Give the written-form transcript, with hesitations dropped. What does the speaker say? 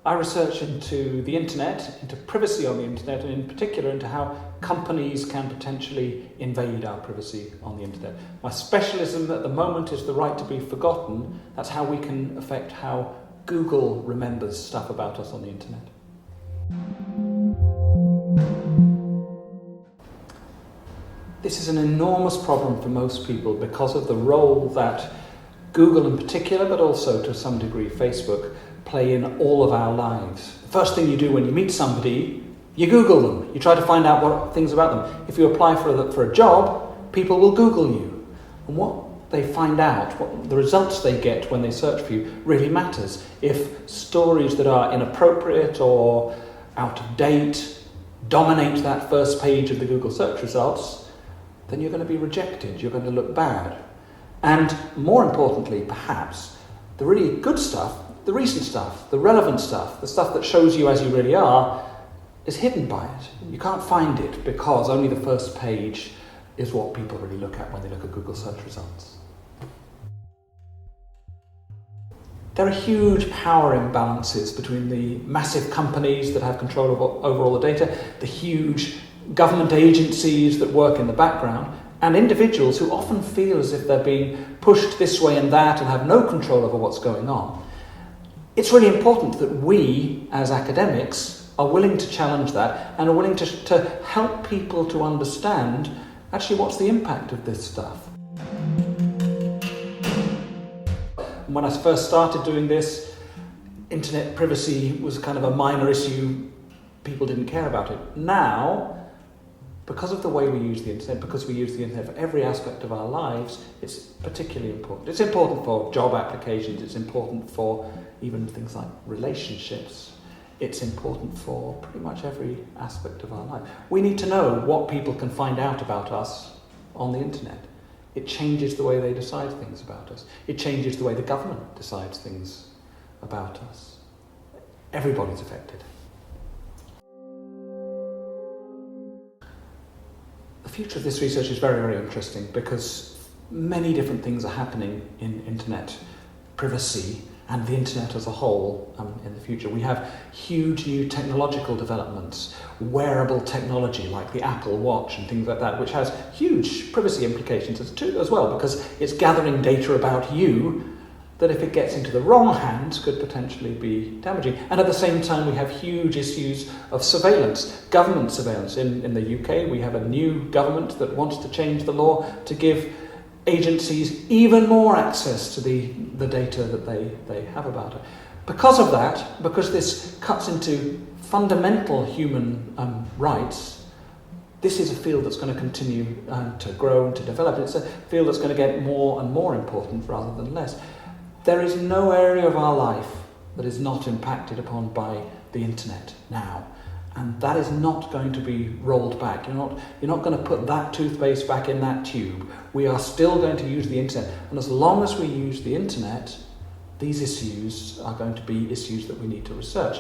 I research into the internet, into privacy on the internet, and in particular into how companies can potentially invade our privacy on the internet. My specialism at the moment is the right to be forgotten. That's how we can affect how Google remembers stuff about us on the internet. This is an enormous problem for most people because of the role that Google in particular, but also to some degree Facebook, play in all of our lives. The first thing you do when you meet somebody, you Google them. You try to find out things about them. If you apply for a job, people will Google you. And what they find out, what the results they get when they search for you really matters. If stories that are inappropriate or out of date dominate that first page of the Google search results, then you're going to be rejected. You're going to look bad. And more importantly, perhaps, the really good stuff, the recent stuff, the relevant stuff, the stuff that shows you as you really are, is hidden by it. You can't find it because only the first page is what people really look at when they look at Google search results. There are huge power imbalances between the massive companies that have control over all the data, the huge government agencies that work in the background, and individuals who often feel as if they're being pushed this way and that and have no control over what's going on. It's really important that we, as academics, are willing to challenge that and are willing to help people to understand actually what's the impact of this stuff. When I first started doing this, internet privacy was kind of a minor issue. People didn't care about it. Now, because of the way we use the internet, because we use the internet for every aspect of our lives, it's particularly important. It's important for job applications, it's important for even things like relationships. It's important for pretty much every aspect of our life. We need to know what people can find out about us on the internet. It changes the way they decide things about us. It changes the way the government decides things about us. Everybody's affected. The future of this research is very, very interesting because many different things are happening in internet privacy and the internet as a whole in the future. We have huge new technological developments, wearable technology like the Apple Watch and things like that, which has huge privacy implications as well, because it's gathering data about you that if it gets into the wrong hands could potentially be damaging. And at the same time we have huge issues of surveillance, government surveillance. In the UK we have a new government that wants to change the law to give agencies even more access to the data that they have about it. Because of that, because this cuts into fundamental human rights, this is a field that's going to continue to grow and to develop. It's a field that's going to get more and more important rather than less. There is no area of our life that is not impacted upon by the internet now. And that is not going to be rolled back. You're not going to put that toothpaste back in that tube. We are still going to use the internet. And as long as we use the internet, these issues are going to be issues that we need to research.